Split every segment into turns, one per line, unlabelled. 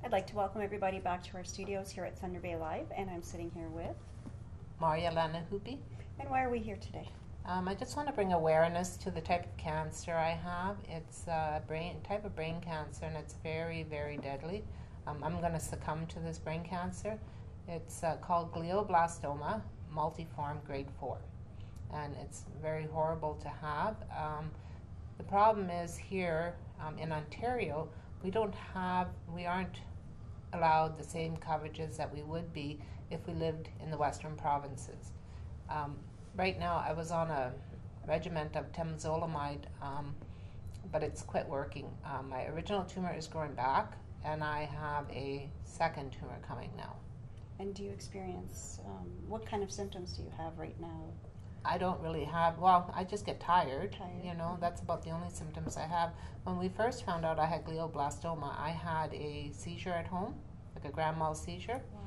I'd like to welcome everybody back to our studios here at Thunder Bay Live, and I'm sitting here with
Leena Hupe.
And why are we here today?
I just want to bring awareness to the type of cancer I have. It's a type of brain cancer, and it's very, very deadly. I'm going to succumb to this brain cancer. It's called Glioblastoma Multiforme grade 4, and it's very horrible to have. The problem is here in Ontario, we aren't allowed the same coverages that we would be if we lived in the Western provinces. Right now, I was on a regiment of temozolomide, but it's quit working. My original tumor is growing back, and I have a second tumor coming now.
And do you experience, what kind of symptoms do you have right now?
I don't really have, well, I just get tired. You know, that's about the only symptoms I have. When we first found out I had glioblastoma, I had a seizure at home, like a grand mal seizure.
Wow.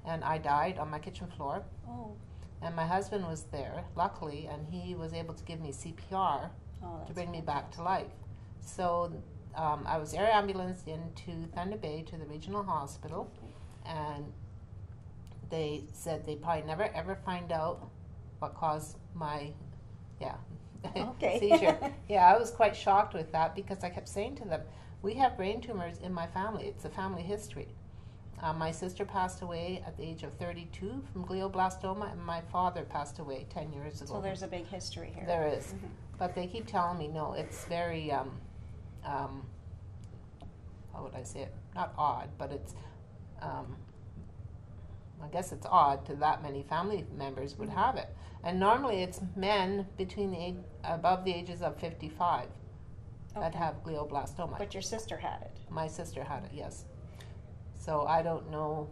And I died on my kitchen floor.
Oh.
And my husband was there, luckily, and he was able to give me CPR to bring me back to life. So I was air ambulanced into Thunder Bay to the regional hospital, and they said they'd probably never ever find out what caused my seizure. Yeah, I was quite shocked with that because I kept saying to them, we have brain tumors in my family. It's a family history. My sister passed away at the age of 32 from glioblastoma, and my father passed away 10 years ago.
So there's a big history here.
There is. Mm-hmm. But they keep telling me, no, it's very, how would I say it? Not odd, but it's, I guess it's odd to that many family members would have it. And normally it's men above the ages of 55 that have glioblastoma.
But your sister had it.
My sister had it, yes. So I don't know,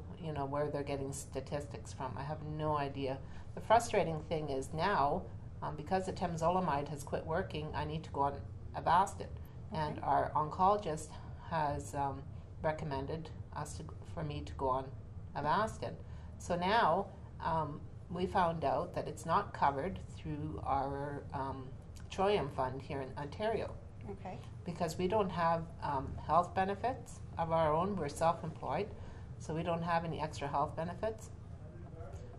where they're getting statistics from. I have no idea. The frustrating thing is now, because the temozolomide has quit working, I need to go on Avastin. And our oncologist has recommended for me to go on Avastin. So now we found out that it's not covered through our Troium fund here in Ontario.
Okay. Because
we don't have health benefits of our own. We're self-employed, so we don't have any extra health benefits.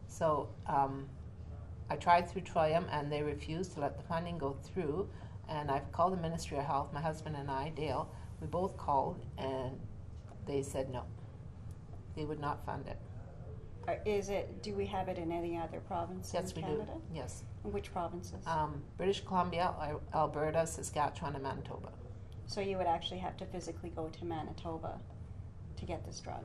So I tried through Troium, and they refused to let the funding go through. And I've called the Ministry of Health, my husband and I, Dale. We both called, and they said no. They would not fund it.
Do we have it in any other province in Canada?
Do. Yes.
Which provinces?
British Columbia, Alberta, Saskatchewan, and Manitoba.
So you would actually have to physically go to Manitoba to get this drug?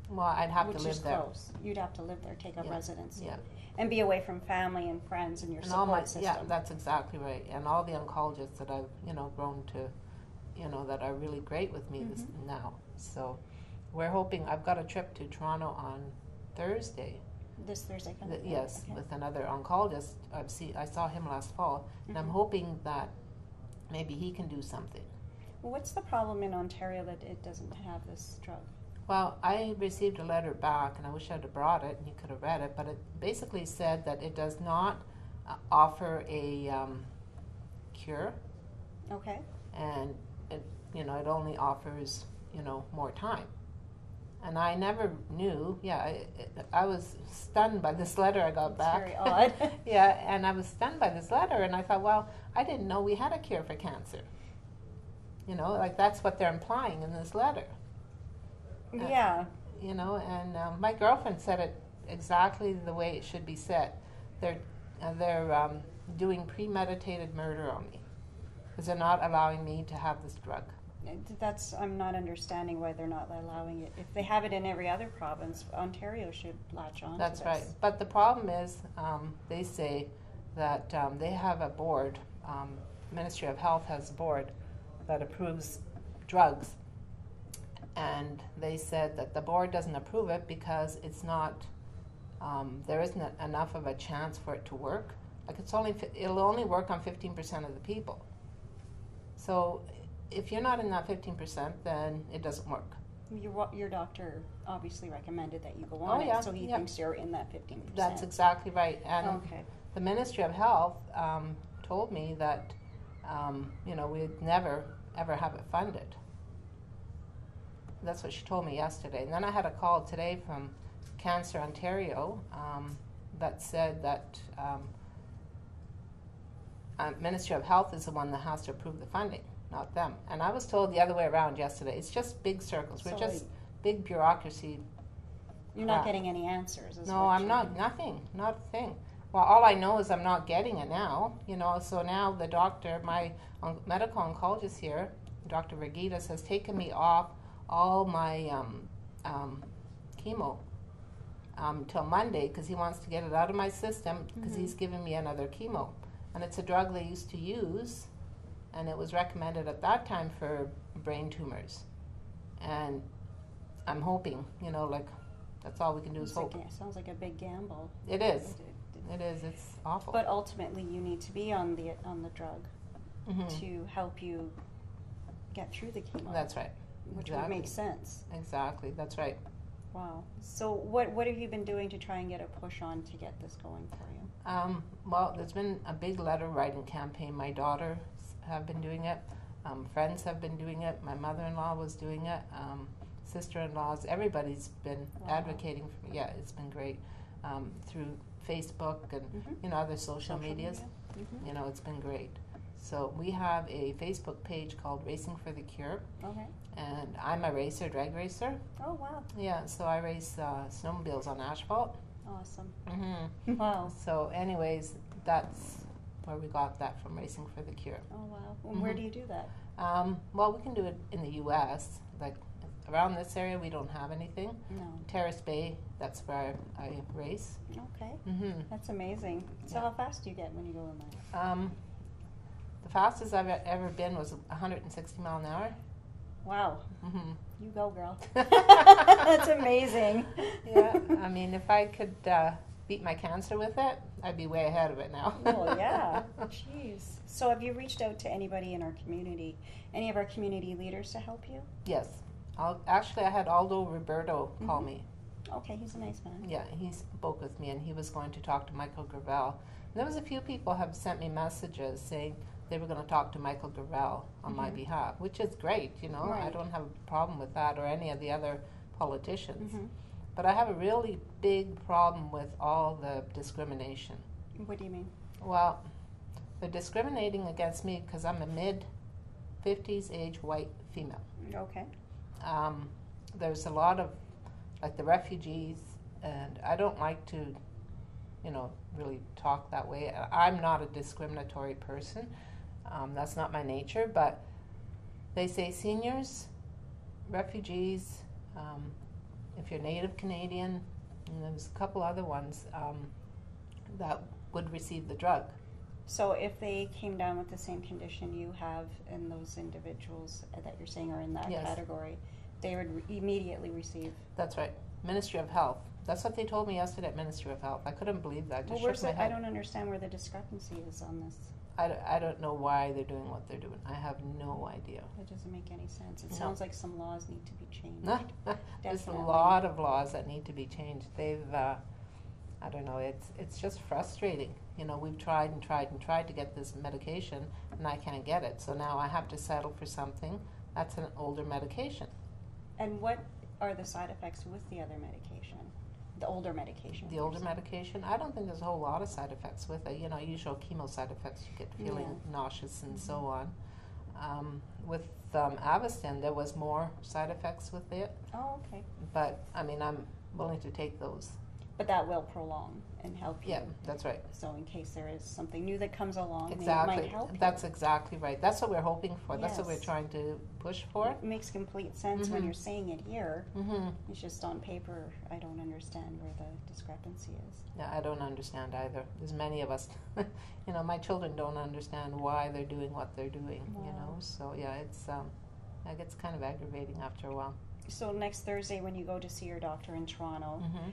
Well, I'd have to live there.
Which is close. You'd have to live there, take up residency.
Yeah.
And be away from family and friends and your support system.
Yeah, that's exactly right. And all the oncologists that I've, grown to, that are really great with me now. So we're hoping, I've got a trip to Toronto on Thursday.
This Thursday coming?
Yes, with another oncologist. I saw him last fall, and I'm hoping that maybe he can do something.
Well, what's the problem in Ontario that it doesn't have this drug?
Well, I received a letter back, and I wish I'd have brought it, and you could have read it, but it basically said that it does not offer a cure.
Okay.
And it only offers, more time. And I never knew, I was stunned by this letter I got back.
Very odd.
Yeah, and I was stunned by this letter, and I thought, well, I didn't know we had a cure for cancer. That's what they're implying in this letter.
Yeah.
And my girlfriend said it exactly the way it should be said. They're doing premeditated murder on me because they're not allowing me to have this drug.
I'm not understanding why they're not allowing it. If they have it in every other province, Ontario should latch on to this.
That's right. But the problem is, they say that they have a board, Ministry of Health has a board that approves drugs. And they said that the board doesn't approve it because it's not, there isn't enough of a chance for it to work. It'll only work on 15% of the people. So if you're not in that 15%, then it doesn't work.
Your doctor obviously recommended that you go on
yeah,
it, so he
yeah.
thinks you're in that 15%.
That's exactly right. And
Okay.
the Ministry of Health told me that, we'd never, ever have it funded. That's what she told me yesterday. And then I had a call today from Cancer Ontario that said that Ministry of Health is the one that has to approve the funding, not them. And I was told the other way around yesterday. It's just big circles. We're
So
just big bureaucracy.
You're not getting any answers.
No, I'm not. Nothing. Not a thing. Well, all I know is I'm not getting it now. So now the doctor, my medical oncologist here, Dr. Vergitas, has taken me off all my chemo till Monday because he wants to get it out of my system because he's giving me another chemo. And it's a drug they used to use, and it was recommended at that time for brain tumors. And I'm hoping, that's all we can do is hope.
It sounds like a big gamble.
It is. It is. It's awful.
But ultimately, you need to be on the drug to help you get through the chemo.
That's right.
Which
Exactly.
would make sense.
Exactly. That's right.
Wow. So what have you been doing to try and get a push on to get this going for you?
Well, there's been a big letter writing campaign. My daughters have been doing it. Friends have been doing it. My mother-in-law was doing it. Sister-in-laws. Everybody's been advocating for me. Yeah, it's been great. Through Facebook and other social medias.
Media.
It's been great. So we have a Facebook page called Racing for the Cure.
Okay.
And I'm a racer, drag racer.
Oh, wow.
Yeah, so I race snowmobiles on asphalt.
Awesome.
Mm-hmm.
Wow.
So anyways, that's where we got that from, Racing for the Cure.
Oh, wow. And where do you do that?
Well, we can do it in the U.S. Like around this area, we don't have anything.
No.
Terrace Bay, that's where I race.
Okay.
Mm-hmm.
That's amazing. So how fast do you get when you go in there?
The fastest I've ever been was 160 mile an hour.
Wow.
Mm-hmm.
You go, girl. That's amazing.
Yeah, I mean, if I could beat my cancer with it, I'd be way ahead of it now.
Oh, yeah. Jeez. So have you reached out to anybody in our community, any of our community leaders to help you?
Yes. Actually, I had Aldo Roberto call me.
Okay, he's a nice man.
Yeah, he spoke with me, and he was going to talk to Michael Gravel. And there was a few people have sent me messages saying they were going to talk to Michael Gravel on my behalf, which is great,
Right.
I don't have a problem with that or any of the other politicians.
Mm-hmm.
But I have a really big problem with all the discrimination.
What do you mean?
Well, they're discriminating against me because I'm a mid-50s age white female.
Okay.
There's a lot of, like the refugees, and I don't like to, really talk that way. I'm not a discriminatory person. That's not my nature, but they say seniors, refugees, if you're Native Canadian, and there's a couple other ones that would receive the drug.
So if they came down with the same condition you have and those individuals that you're saying are in that
Yes.
category, they would immediately receive.
That's right. Ministry of Health. That's what they told me yesterday at Ministry of Health. I couldn't believe that.
Well,
Just shook my
I
head.
don't understand where the discrepancy is on this.
I don't know why they're doing what they're doing. I have no idea.
It doesn't make any sense. It
No.
sounds like some laws need to be changed.
There's a
Definitely.
lot of laws that need to be changed. They've, I don't know, it's just frustrating. We've tried and tried and tried to get this medication, and I can't get it. So now I have to settle for something that's an older medication.
And what are the side effects with the other medication? The older medication?
The older medication, I don't think there's a whole lot of side effects with it. Usual chemo side effects, you get feeling nauseous and so on. With Avastin, there was more side effects with it.
Oh, okay.
But, I'm willing to take those.
But that will prolong and help you.
Yeah, that's right.
So in case there is something new that comes along,
Exactly.
it might help you.
That's exactly right. That's what we're hoping for. That's what we're
Yes.
trying to push for.
It makes complete sense when
Mhm.
you're saying it here.
Mm-hmm.
It's just on paper, I don't understand where the discrepancy is.
Yeah, I don't understand either. There's many of us. My children don't understand why they're doing what they're doing.
Wow.
So yeah, it gets kind of aggravating after a while.
So next Thursday when you go to see your doctor in Toronto,
Mm-hmm.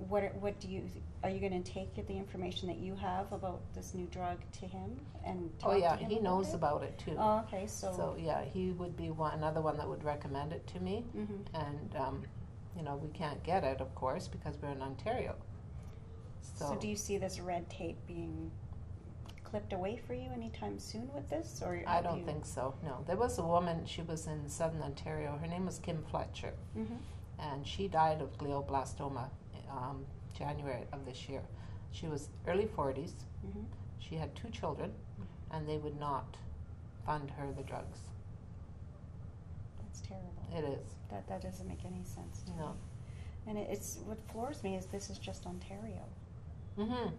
what do you, are you going to take the information that you have about this new drug to him and talk
Oh yeah,
to him
he knows
it?
about it too.
Oh, okay, so
Yeah, he would be another one that would recommend it to me.
mhm.
And you know, we can't get it, of course, because we're in Ontario.
So do you see this red tape being clipped away for you anytime soon with this, or
I don't think so. No, there was a woman. She was in Southern Ontario. Her name was Kim Fletcher,
Mm-hmm.
and she died of glioblastoma January of this year. She was early 40s.
Mm-hmm.
She had 2 children, and they would not fund her the drugs.
That's terrible.
It is.
That doesn't make any sense to
No.
me. And it's what floors me is this is just Ontario.
Mm-hmm.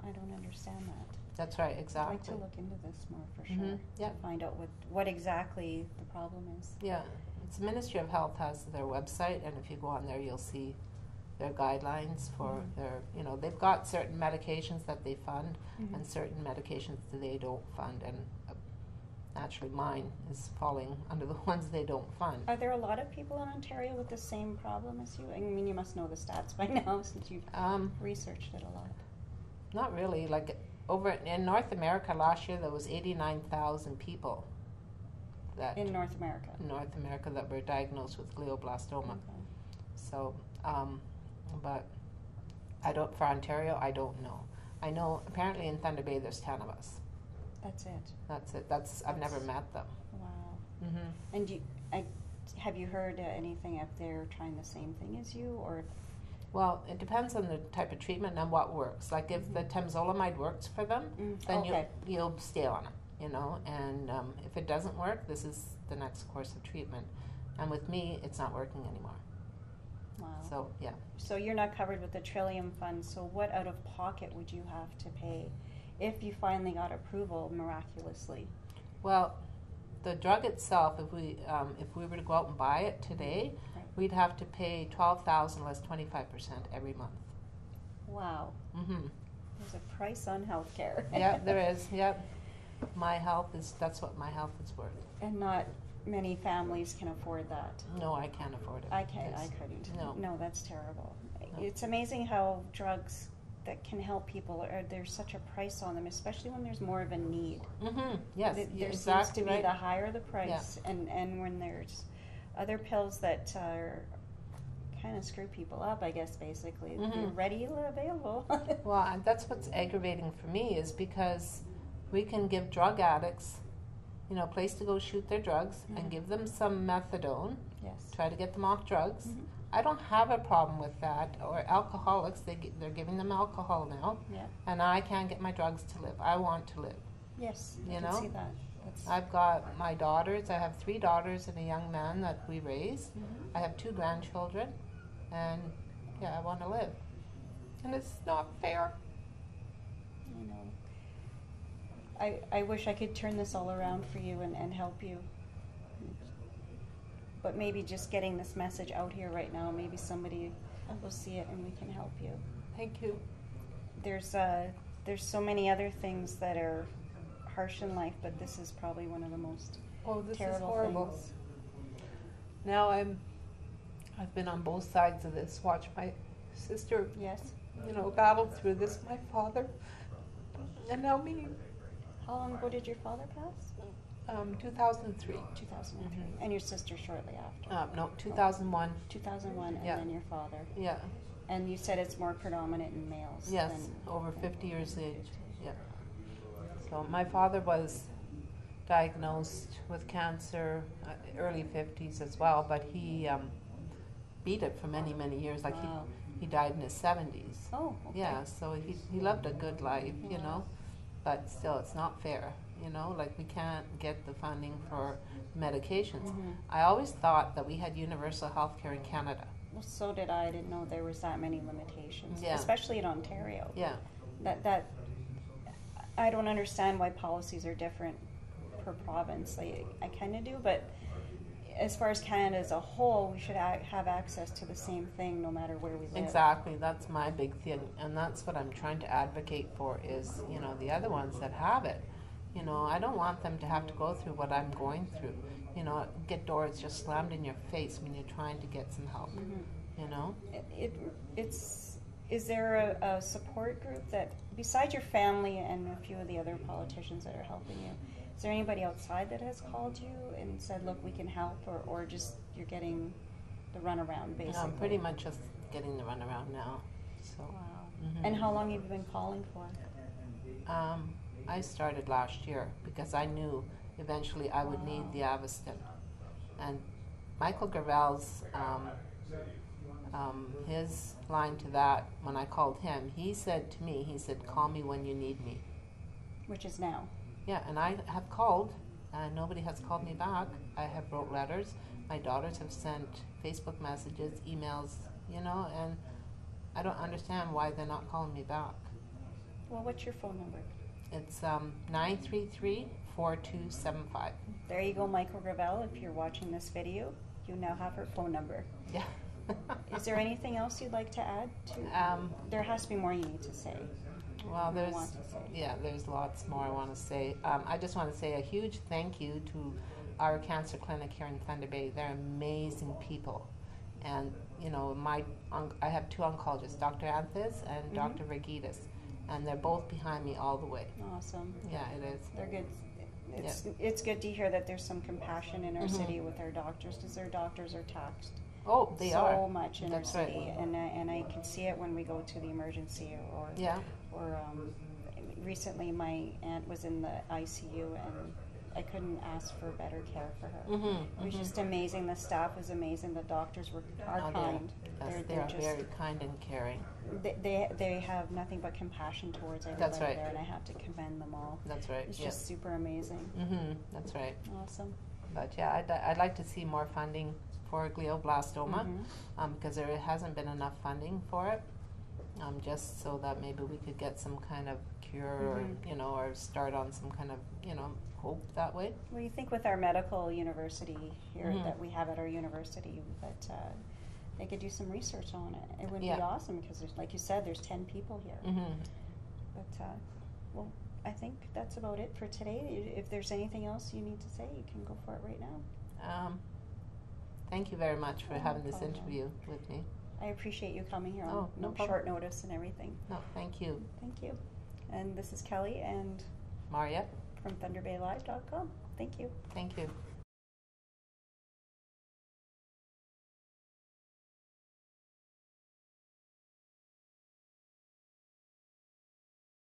I don't understand that.
That's right.
I'd
Exactly.
like to look into this more for
Mhm.
sure.
Yeah.
To find out what exactly the problem is.
Yeah. It's the Ministry of Health has their website, and if you go on there, you'll see their guidelines for
Mhm.
their. You know, they've got certain medications that they fund,
Mhm.
and certain medications that they don't fund, and naturally mine is falling under the ones they don't fund.
Are there a lot of people in Ontario with the same problem as you? I mean, you must know the stats by now since you've researched it a lot.
Not really. Like over in North America last year, there was 89,000 people that
In North America.
that were diagnosed with glioblastoma.
Okay.
So, but I don't, for Ontario, I don't know. I know apparently in Thunder Bay there's 10 of us.
That's it.
That's it. I've never met them.
Wow.
Mm-hmm.
And have you heard anything if they're trying the same thing as you, or?
Well, it depends on the type of treatment and what works. Like if the temozolomide works for them, then
okay.
you'll stay on it, you know. And if it doesn't work, this is the next course of treatment. And with me, it's not working anymore.
Wow.
So yeah.
So you're not covered with the Trillium Fund. So what out of pocket would you have to pay if you finally got approval miraculously?
Well, the drug itself, if we were to go out and buy it today,
Right.
we'd have to pay $12,000 less 25% every month.
Wow.
Mm-hmm.
There's a price on healthcare.
Yeah, there is. Yep. That's what my health is worth.
And not many families can afford that.
No, I can't afford it.
I couldn't.
No.
No, that's terrible.
No.
It's amazing how drugs that can help people there's such a price on them, especially when there's more of a need.
Mm-hmm. Yes,
There
exactly
seems to be
right.
the higher the price, and when there's other pills that are kind of screw people up, I guess basically they're readily available.
Well, and that's what's aggravating for me is because we can give drug addicts, you know, a place to go shoot their drugs and give them some methadone,
Yes.
try to get them off drugs.
Mhm.
I don't have a problem with that. Or alcoholics, they're giving them alcohol now,
Yeah.
and I can't get my drugs to live. I want to live.
Yes. I
You
can
know?
see that. That's,
I've got my daughters. I have 3 daughters and a young man that we raise. I have 2 grandchildren, and yeah, I want to live. And it's not fair.
you know, I wish I could turn this all around for you and help you. But maybe just getting this message out here right now, maybe somebody will see it and we can help you.
Thank you.
There's so many other things that are harsh in life, but this is probably one of the most
Oh, this
terrible
is horrible.
things.
Now I've been on both sides of this. Watch my sister,
Yes.
you know, battle through this. My father, and now me.
How long ago did your father pass?
2003.
2003. And your sister shortly after.
No, 2001.
2001, and
Yeah.
then your father.
Yeah.
And you said it's more predominant in males.
Yes.
Than,
Over 50 years of age. Yeah. So my father was diagnosed with cancer early 50s as well, but he beat it for many, many years. Like
Wow.
he died in his 70s.
Oh, okay.
Yeah, so he lived a good life, you know, but still it's not fair, you know, like we can't get the funding for medications. I always thought that we had universal health care in Canada.
Well, so did I. I didn't know there was that many limitations,
Yeah.
especially in Ontario.
Yeah.
That I don't understand why policies are different per province. I kind of do, but as far as Canada as a whole, we should have access to the same thing no matter where we live.
Exactly, that's my big thing, and that's what I'm trying to advocate for is, you know, the other ones that have it. You know, I don't want them to have to go through what I'm going through. You know, get doors just slammed in your face when you're trying to get some help, you know?
It's Is there a support group that, besides your family and a few of the other politicians that are helping you, is there anybody outside that has called you and said, look, we can help, or just you're getting the runaround, basically?
I'm pretty much just getting the runaround now. So.
Wow. And how long have you been calling for?
I started last year because I knew eventually I would need the Avastin. And Michael Gravel's, his line to that, when I called him, he said to me, he said, call me when you need me.
Which is now.
Yeah, and I have called, and nobody has called me back. I have wrote letters. My daughters have sent Facebook messages, emails, you know, and I don't understand why they're not calling me back.
Well, what's your phone number?
It's 933-4275.
There you go, Michael Gravel. If you're watching this video, you now have her phone number.
Yeah.
Is there anything else you'd like to add to? There has to be more you need to say.
Well, there's lots more I want to say. I just want to say a huge thank you to our cancer clinic here in Thunder Bay. They're amazing people. And, you know, I have two oncologists, Dr. Anthis and Dr. Vergitas, and they're both behind me all the way.
Awesome.
Yeah, it is.
They're good. It's good to hear that there's some compassion in our city with our doctors, because their doctors are taxed.
Oh, they are.
So much in
That's
our city,
right.
and I can see it when we go to the emergency or recently my aunt was in the ICU and I couldn't ask for better care for her. It was just amazing. The staff was amazing. The doctors are kind.
They're just very kind and caring.
They have nothing but compassion towards everybody.
That's right.
There, and I have to commend them all.
That's right.
It's just super amazing.
That's right.
Awesome.
But yeah, I'd like to see more funding for glioblastoma because there hasn't been enough funding for it. Just so that maybe we could get some kind of cure, or, you know, or start on some kind of, you know, hope that way.
Well, you think with our medical university here that we have at our university that they could do some research on it. It would be awesome because, like you said, there's 10 people here. But, well, I think that's about it for today. If there's anything else you need to say, you can go for it right now.
Thank you very much for having this
problem.
interview with me.
I appreciate you coming here
Oh,
on
no problem.
short notice and everything.
No, thank you.
Thank you. And this is Kelly and
Maria.
from ThunderBayLive.com. Thank you.
Thank you.